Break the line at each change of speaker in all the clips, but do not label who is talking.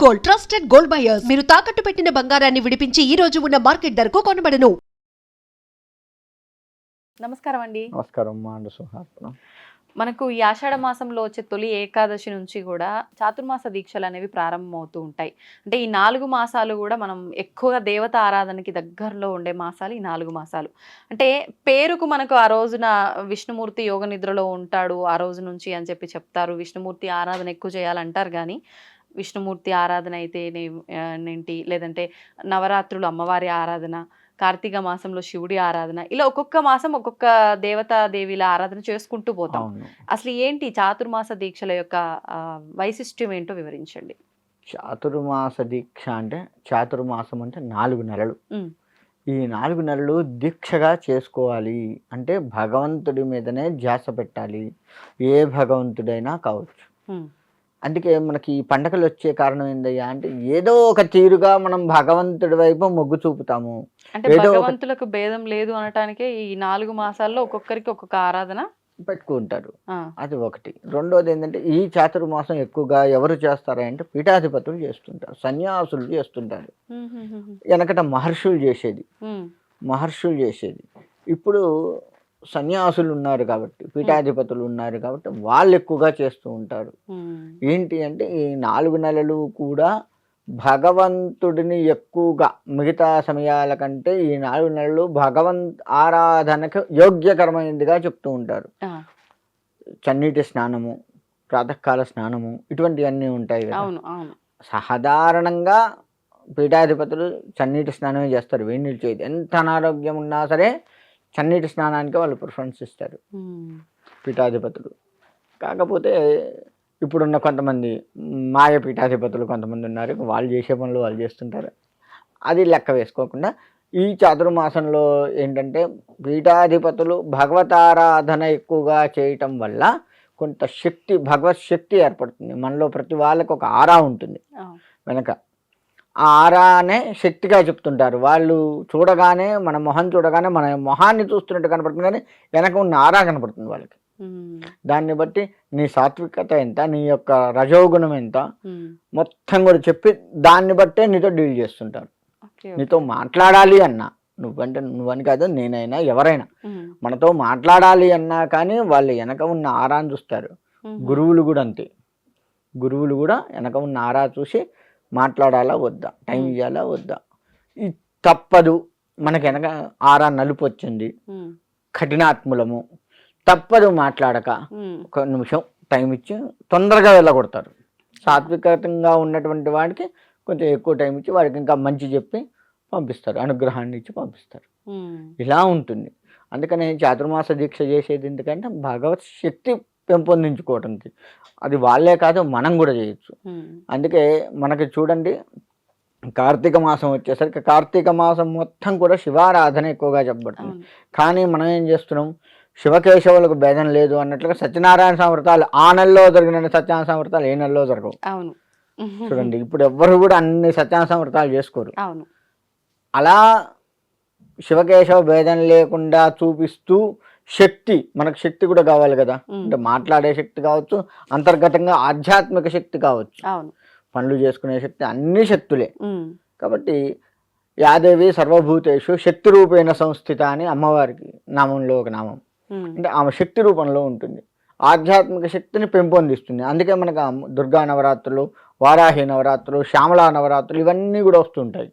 Gold, trusted gold buyers. మీరు తాకట్టు పెట్టిన బంగారాన్ని విడిపించి ఈ రోజు ఉన్న మార్కెట్ ధరకు కొనబడను.
నమస్కారం అండి.
నమస్కారం.
మనకు ఈ ఆషాఢ మాసంలో వచ్చే తొలి ఏకాదశి నుంచి కూడా చాతుర్మాస దీక్షలు అనేవి ప్రారంభమవుతూ ఉంటాయి. అంటే ఈ 4 మాసాలు కూడా మనం ఎక్కువగా దేవత ఆరాధనకి దగ్గరలో ఉండే మాసాలు ఈ 4 మాసాలు. అంటే పేరుకు మనకు ఆ రోజున విష్ణుమూర్తి యోగ నిద్రలో ఉంటాడు ఆ రోజు నుంచి అని చెప్పి చెప్తారు. విష్ణుమూర్తి ఆరాధన ఎక్కువ చేయాలంటారు. కానీ విష్ణుమూర్తి ఆరాధన అయితే ఏంటి, లేదంటే నవరాత్రులు అమ్మవారి ఆరాధన, కార్తీక మాసంలో శివుడి ఆరాధన, ఇలా ఒక్కొక్క మాసం ఒక్కొక్క దేవతాదేవిల ఆరాధన చేసుకుంటూ పోతాం. అసలు ఏంటి చాతుర్మాస దీక్షల యొక్క వైశిష్ట్యం ఏంటో వివరించండి.
చాతుర్మాస దీక్ష అంటే, చాతుర్మాసం అంటే 4 నెలలు. ఈ 4 నెలలు దీక్షగా చేసుకోవాలి అంటే భగవంతుడి మీదనే ధ్యాస పెట్టాలి, ఏ భగవంతుడైనా కావచ్చు. అందుకే మనకి ఈ పండగలు వచ్చే కారణం ఏందయ్యా అంటే, ఏదో ఒక తీరుగా మనం భగవంతుడి వైపు మొగ్గు చూపుతాము.
అంటే భగవంతులకు భేదం లేదు అనటానికే ఈ 4 మాసాల్లో ఒక్కొక్కరికి ఒక్కొక్క ఆరాధన
పెట్టుకుంటారు. అది ఒకటి. రెండోది ఏంటంటే, ఈ చాతుర్మాసం ఎక్కువగా ఎవరు చేస్తారంటే పీఠాధిపతులు చేస్తుంటారు, సన్యాసులు చేస్తుంటారు. వెనకట మహర్షులు చేసేది. ఇప్పుడు సన్యాసులు ఉన్నారు కాబట్టి, పీఠాధిపతులు ఉన్నారు కాబట్టి వాళ్ళు ఎక్కువగా చేస్తూ ఉంటారు. ఏంటి అంటే, ఈ 4 నెలలు కూడా భగవంతుడిని ఎక్కువగా మిగతా సమయాల కంటే ఈ 4 నెలలు ఆరాధనకు యోగ్యకరమైనదిగా చెప్తూ ఉంటారు. చన్నీటి స్నానము, ప్రాతకాల స్నానము, ఇటువంటివన్నీ ఉంటాయి కదా. సాధారణంగా పీఠాధిపతులు చన్నీటి స్నానమే చేస్తారు, వేడి నీళ్ళు చేయదు. ఎంత అనారోగ్యం ఉన్నా సరే చన్నీటి స్నానానికి వాళ్ళు ప్రిఫరెన్స్ ఇస్తారు పీఠాధిపతులు. కాకపోతే ఇప్పుడున్న కొంతమంది మాయ పీఠాధిపతులు కొంతమంది ఉన్నారు, వాళ్ళు చేసే పనులు వాళ్ళు చేస్తుంటారు. అది లెక్క వేసుకోకుండా ఈ చాతుర్మాసంలో ఏంటంటే, పీఠాధిపతులు భగవతారాధన ఎక్కువగా చేయటం వల్ల కొంత శక్తి, భగవత్ శక్తి ఏర్పడుతుంది మనలో. ప్రతి వాళ్ళకి ఒక ఆరా ఉంటుంది వెనక. ఆ ఆరానే శక్తిగా చెప్తుంటారు వాళ్ళు. చూడగానే మన మొహం చూడగానే మన మొహాన్ని చూస్తున్నట్టు కనపడుతుంది, కానీ వెనక ఉన్న ఆరా కనపడుతుంది వాళ్ళకి. దాన్ని బట్టి నీ సాత్వికత ఎంత, నీ యొక్క రజోగుణం ఎంత మొత్తం కూడా చెప్పి దాన్ని బట్టే నీతో డీల్ చేస్తుంటారు. నీతో మాట్లాడాలి అన్నా, నువ్వని కాదు, నేనైనా ఎవరైనా మనతో మాట్లాడాలి అన్నా కానీ వాళ్ళు వెనక ఉన్న ఆరాని చూస్తారు. గురువులు కూడా అంతే. గురువులు కూడా వెనక ఉన్న ఆరా చూసి మాట్లాడాలా వద్దా, టైం ఇవ్వాలా వద్దా, ఇది తప్పదు. మనకి వెనక ఆరా నలుపు వచ్చింది, కఠినాత్ములము, తప్పదు మాట్లాడక, ఒక నిమిషం టైం ఇచ్చి తొందరగా వెళ్ళగొడతారు. సాత్వికంగా ఉన్నటువంటి వాడికి కొంచెం ఎక్కువ టైం ఇచ్చి వాడికి ఇంకా మంచి చెప్పి పంపిస్తారు, అనుగ్రహాన్ని ఇచ్చి పంపిస్తారు. ఇలా ఉంటుంది. అందుకని చాతుర్మాస దీక్ష చేసేది ఎందుకంటే భగవత్ శక్తి పెంపొందించుకోవటానికి. అది వాళ్ళే కాదు, మనం కూడా చేయొచ్చు. అందుకే మనకి చూడండి, కార్తీక మాసం వచ్చేసరికి కార్తీక మాసం మొత్తం కూడా శివారాధన ఎక్కువగా చెప్పబడుతుంది. కానీ మనం ఏం చేస్తున్నాం, శివకేశవులకు భేదం లేదు అన్నట్లుగా సత్యనారాయణ సంవృతాలు ఆ నెలలో జరిగిన సత్యనారాయణ సంవృతాలు ఏ నెలలో జరగవు. చూడండి, ఇప్పుడు ఎవ్వరు కూడా అన్ని సత్యనారాయణ సంవృతాలు చేసుకోరు. అలా శివకేశవ భేదం లేకుండా చూపిస్తూ శక్తి, మనకు శక్తి కూడా కావాలి కదా. అంటే మాట్లాడే శక్తి కావచ్చు, అంతర్గతంగా ఆధ్యాత్మిక శక్తి కావచ్చు, పనులు చేసుకునే శక్తి, అన్ని శక్తులే. కాబట్టి యాదేవి సర్వభూతేషు శక్తి రూపేణ సంస్థిత అని అమ్మవారికి నామంలో ఒక నామం. అంటే ఆమె శక్తి రూపంలో ఉంటుంది, ఆధ్యాత్మిక శక్తిని పెంపొందిస్తుంది. అందుకే మనకు దుర్గా నవరాత్రులు, వారాహి నవరాత్రులు, శ్యామలా నవరాత్రులు ఇవన్నీ కూడా వస్తుంటాయి.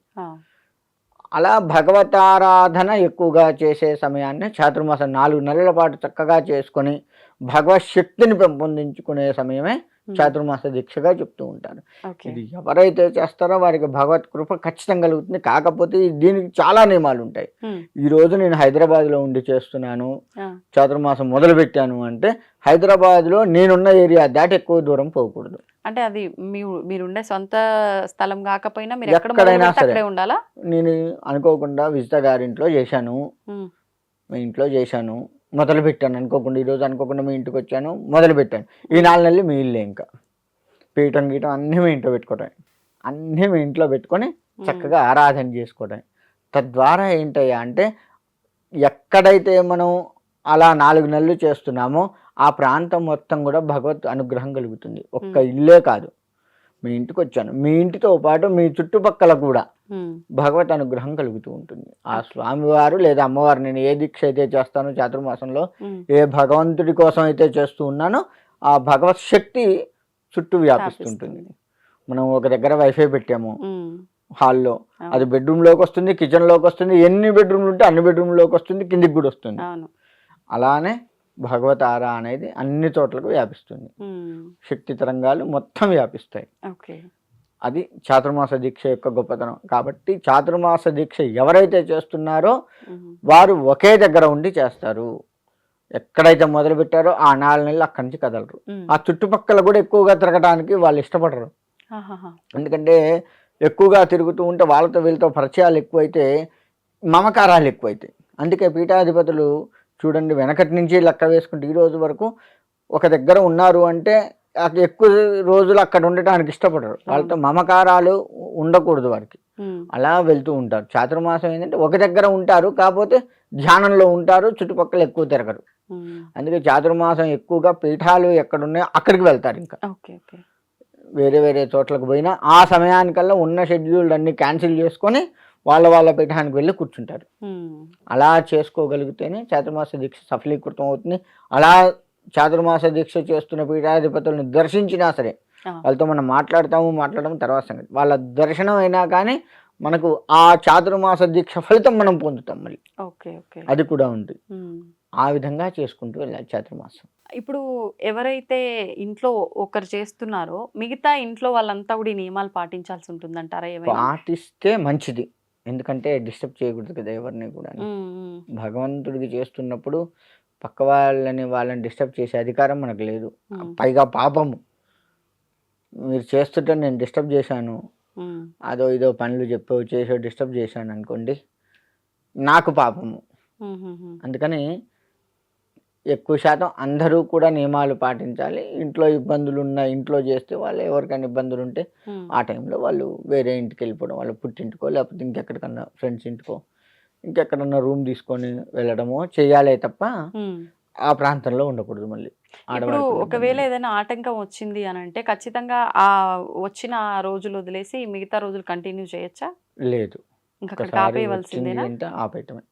అలా భగవతారాధన ఎక్కువగా చేసే సమయాన్ని చాతుర్మాసం 4 నెలల పాటు చక్కగా చేసుకొని భగవత్ శక్తిని పెంపొందించుకునే సమయమే చాతుర్మాస దీక్షగా చెప్తూ ఉంటారు. ఇది ఎవరైతే చేస్తారో వారికి భగవత్ కృప ఖచ్చితంగా కలుగుతుంది. కాకపోతే దీనికి చాలా నియమాలు ఉంటాయి. ఈ రోజు నేను హైదరాబాద్లో ఉండి చేస్తున్నాను, చాతుర్మాసం మొదలు పెట్టాను అంటే హైదరాబాద్లో నేనున్న ఏరియా దాటి ఎక్కువ దూరం పోకూడదు.
అంటే అది మీరుండే సొంత స్థలం కాకపోయినా మీరు ఎక్కడైనా సరే ఉండాలా.
నేను అనుకోకుండా విజిత గారింట్లో చేశాను, మీ ఇంట్లో చేశాను, మొదలు పెట్టాను అనుకోకుండా. ఈరోజు అనుకోకుండా మీ ఇంటికి వచ్చాను, మొదలు పెట్టాను. ఈ 4 నెలలు మీ ఇల్లే. ఇంకా పీఠం గీయటం అన్నీ మీ ఇంట్లో పెట్టుకోవటం, అన్నీ మీ ఇంట్లో పెట్టుకొని చక్కగా ఆరాధన చేసుకోవటం. తద్వారా ఏంటయ్యా అంటే, ఎక్కడైతే మనం అలా 4 నెలలు చేస్తున్నామో ఆ ప్రాంతం మొత్తం కూడా భగవత్ అనుగ్రహం కలుగుతుంది. ఒక్క ఇల్లే కాదు, మీ ఇంటికి వచ్చాను, మీ ఇంటితో పాటు మీ చుట్టుపక్కల కూడా
ఉమ్,
భగవత్ అనుగ్రహం కలుగుతూ ఉంటుంది. ఆ స్వామివారు లేదా అమ్మవారు, నేను ఏ దీక్ష అయితే చేస్తానో చాతుర్మాసంలో,
ఉమ్,
ఏ భగవంతుడి కోసం అయితే చేస్తూ ఉన్నానో ఆ భగవత్ శక్తి చుట్టూ వ్యాపిస్తుంటుంది.
వ్యాపిస్తుంది.
మనం ఒక దగ్గర వైఫై పెట్టాము
ఉమ్,
హాల్లో,
అవును.
అది బెడ్రూమ్లోకి వస్తుంది, కిచెన్లోకి వస్తుంది, ఎన్ని బెడ్రూమ్లు ఉంటే అన్ని బెడ్రూమ్లోకి వస్తుంది, కిందికి కూడా వస్తుంది.
అవును.
అలానే భగవత్ ఆరా అనేది అన్ని చోట్లకు వ్యాపిస్తుంది.
ఉమ్,
శక్తి తరంగాలు మొత్తం వ్యాపిస్తాయి.
ఓకే.
అది చాతుర్మాస దీక్ష యొక్క గొప్పతనం. కాబట్టి చాతుర్మాస దీక్ష ఎవరైతే చేస్తున్నారో
ఉమ్,
వారు ఒకే దగ్గర ఉండి చేస్తారు. ఎక్కడైతే మొదలు పెట్టారో ఆ 4 నెలలు అక్కడి నుంచి కదలరు.
ఉమ్,
ఆ చుట్టుపక్కల కూడా ఎక్కువగా తిరగడానికి వాళ్ళు ఇష్టపడరు.
ఆహాహా.
ఎందుకంటే ఎక్కువగా తిరుగుతూ ఉంటే వాళ్ళతో వీళ్ళతో పరిచయాలు ఎక్కువైతే మమకారాలు ఎక్కువైతాయి. అందుకే పీఠాధిపతులు చూడండి, వెనకటి నుంచి లెక్క వేసుకుంటే ఈ రోజు వరకు ఒక దగ్గర ఉన్నారు అంటే ఎక్కువ రోజులు అక్కడ ఉండటానికి ఇష్టపడరు. వాళ్ళతో మమకారాలు ఉండకూడదు వారికి.
ఉమ్,
అలా వెళ్తూ ఉంటారు. చాతుర్మాసం ఏంటంటే ఒక దగ్గర ఉంటారు, కాకపోతే ధ్యానంలో ఉంటారు, చుట్టుపక్కల ఎక్కువ తిరగరు.
ఉమ్,
అందుకే చాతుర్మాసం ఎక్కువగా పీఠాలు ఎక్కడున్నాయో అక్కడికి వెళ్తారు. ఇంకా
ఓకే. ఓకే.
వేరే వేరే చోట్లకు పోయినా ఆ సమయానికల్లా ఉన్న షెడ్యూల్ అన్ని క్యాన్సిల్ చేసుకొని వాళ్ళ పీఠానికి వెళ్ళి కూర్చుంటారు.
ఉమ్,
అలా చేసుకోగలిగితేనే చాతుర్మాస దీక్ష సఫలీకృతం అవుతుంది. అలా చాతుర్మాస దీక్ష చేస్తున్న పీఠాధిపతులను దర్శించినా సరే,
ఆ,
వాళ్ళతో మనం మాట్లాడడం తర్వాత సంగతి. వాళ్ళ దర్శనం అయినా కానీ మనకు ఆ చాతుర్మాస దీక్ష ఫలితం మనం పొందుతాం. మళ్ళీ
ఓకే. ఓకే.
అది కూడా ఉంది.
ఉమ్.
ఆ విధంగా చేసుకుంటూ వెళ్ళాలి చాతుర్మాసం.
ఇప్పుడు ఎవరైతే ఇంట్లో ఒకరు చేస్తున్నారో మిగతా ఇంట్లో వాళ్ళంతా కూడా ఈ నియమాలు పాటించాల్సి ఉంటుందంటారా ఏమైనా?
పాటిస్తే మంచిది. ఎందుకంటే డిస్టర్బ్ చేయకూడదు కదా ఎవరిని కూడా.
ఉమ్, ఉమ్,
భగవంతుడికి చేస్తున్నప్పుడు పక్క వాళ్ళని డిస్టర్బ్ చేసే అధికారం మనకు లేదు.
ఉమ్,
పైగా పాపము. మీరు చేస్తుంటే నేను డిస్టర్బ్ చేశాను,
ఉమ్,
అదో ఇదో పనులు చెప్పో చేసో డిస్టర్బ్ చేశాను అనుకోండి, నాకు పాపము.
ఉమ్, ఉమ్, ఉమ్,
అందుకని ఎక్కువ శాతం అందరూ కూడా నియమాలు పాటించాలి. ఇంట్లో ఇబ్బందులు ఉన్న ఇంట్లో చేస్తే వాళ్ళు ఎవరికైనా ఇబ్బందులు ఉంటే
ఉమ్,
ఆ టైంలో వాళ్ళు వేరే ఇంటికి వెళ్ళిపోవడం, వాళ్ళ పుట్టింటికో లేకపోతే ఇంకెక్కడికన్నా ఫ్రెండ్స్ ఇంటికో ఇంకెక్కడన్నా రూమ్ తీసుకొని వెళ్ళడమో చేయాలే తప్ప
ఉమ్.
ఆ ప్రాంతంలో ఉండకూడదు. మళ్ళీ
ఇప్పుడు
ఆడవాళ్ళకి
ఒకవేళ
ఇబ్బంది.
ఏదైనా ఆటంకం వచ్చింది అని అంటే ఖచ్చితంగా ఆ వచ్చిన ఆ రోజులు వదిలేసి మిగతా రోజులు కంటిన్యూ చేయొచ్చా?
లేదు,
ఇంకా అక్కడ
ఒకసారి వచ్చింది
ఆపేయవలసిందేనా?
అంటే ఆపేయటమే.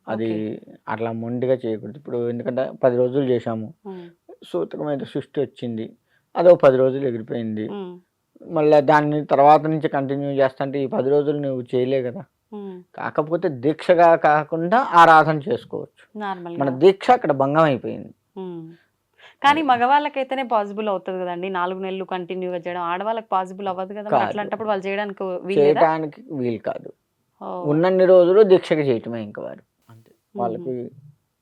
అది
ఓకే.
అట్లా మొండిగా చేయకూడదు. ఇప్పుడు ఎందుకంటే 10 రోజులు చేశాము,
ఉమ్,
సూతకమైన సృష్టి వచ్చింది, అదో 10 రోజులు ఎగిరిపోయింది,
ఉమ్,
మళ్ళీ దాన్ని తర్వాత నుంచి కంటిన్యూ చేస్తుంటే ఈ 10 రోజులు నువ్వు చేయలే కదా.
ఉమ్,
కాకపోతే దీక్షగా కాకుండా ఆరాధన చేసుకోవచ్చు. మన
నార్మల్గా.
దీక్ష అక్కడ భంగం అయిపోయింది.
ఉమ్. కానీ మగవాళ్ళకైతేనే పాసిబుల్ అవుతుంది కదండి 4 నెలలు కంటిన్యూగా చేయడం. ఆడవాళ్ళకి పాసిబుల్ అవ్వదు కదా, మరి
కాదు,
అట్లాంటప్పుడు వాళ్ళు చేయడానికి వీల్లేదా?
చేయటానికి వీలు కాదు.
ఓ.
ఉన్నన్ని రోజులు దీక్షగా చేయటమే ఇంకా వారు. అంతే.
ఉమ్,
వాళ్ళకి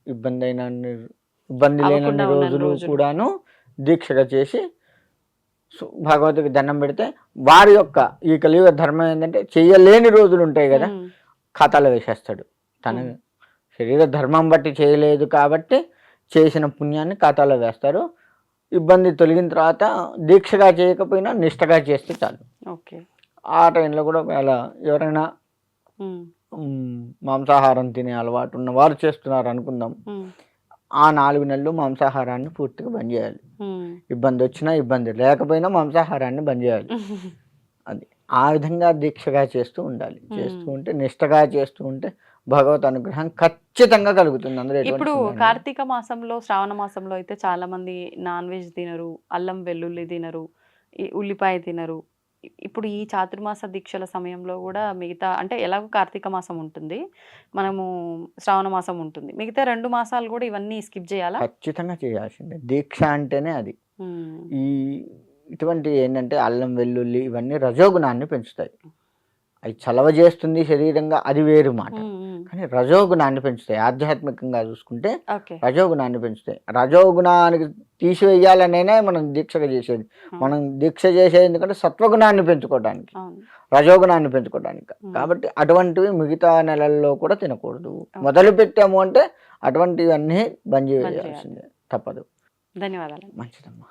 ఇబ్బంది ఇబ్బంది
అవ్వకుండా
లేనన్ని
ఉన్నన్ని
రోజులు
రోజులు.
కూడాను దీక్షగా చేసి భగవతికి దండం పెడితే వారి యొక్క ఈ కలియుగ ధర్మం ఏంటంటే చేయలేని రోజులు ఉంటాయి కదా,
ఉమ్,
ఖాతాలో వేసేస్తాడు. తన
ఉమ్,
శరీర ధర్మం బట్టి చేయలేదు కాబట్టి చేసిన పుణ్యాన్ని ఖాతాలో వేస్తారు. ఇబ్బంది తొలగిన తర్వాత దీక్షగా చేయకపోయినా నిష్టగా చేస్తే చాలు.
ఓకే.
ఆ టైంలో కూడా ఒకవేళ ఎవరైనా
ఉమ్,
మాంసాహారం తినే అలవాటు ఉన్న వారు చేస్తున్నారు అనుకుందాం,
ఉమ్,
ఆ 4 నెలలు మాంసాహారాన్ని పూర్తిగా బంద్ చేయాలి.
ఉమ్.
ఇబ్బంది వచ్చినా ఇబ్బంది లేకపోయినా మాంసాహారాన్ని బంద్ చేయాలి. అది ఆ విధంగా దీక్షగా చేస్తూ ఉండాలి. చేస్తూ ఉంటే నిష్టగా చేస్తూ ఉంటే భగవత్ అనుగ్రహం ఖచ్చితంగా కలుగుతుంది. అందులో ఎటువంటి
ఇప్పుడు
సందేహం లేదు.
కార్తీక మాసంలో శ్రావణ మాసంలో అయితే చాలా మంది నాన్ వెజ్ తినరు, అల్లం వెల్లుల్లి తినరు, ఈ ఉల్లిపాయ తినరు. ఇప్పుడు ఈ చాతుర్మాస దీక్షల సమయంలో కూడా మిగతా అంటే ఎలాగో కార్తీక మాసం ఉంటుంది, మనము శ్రావణ మాసం ఉంటుంది, మిగతా 2 మాసాలు కూడా ఇవన్నీ స్కిప్ చేయాలా?
ఖచ్చితంగా చేయాల్సిందే. దీక్ష అంటేనే అది.
ఉమ్,
ఈ ఇటువంటి ఏంటంటే అల్లం వెల్లుల్లి ఇవన్నీ రజోగుణాన్ని పెంచుతాయి. అవి చలవ చేస్తుంది శరీరంగా, అది వేరు మాట.
ఉమ్, ఉమ్.
కానీ రజోగుణాన్ని పెంచుతాయి. ఆధ్యాత్మికంగా చూసుకుంటే
ఓకే.
రజోగుణాన్ని పెంచుతాయి. రజోగుణానికి తీసివేయాలనేనే మనం దీక్షగా చేసేది. మనం దీక్ష చేసేది ఎందుకంటే సత్వగుణాన్ని పెంచుకోవడానికి,
అవును.
రజోగుణాన్ని పెంచుకోవడానికి. కాబట్టి అటువంటివి మిగతా నెలల్లో కూడా తినకూడదు. మొదలు పెట్టాము అంటే అటువంటివన్నీ బంద్ చేయాల్సిందే, తప్పదు.
ధన్యవాదాలు.
మంచిదమ్మా.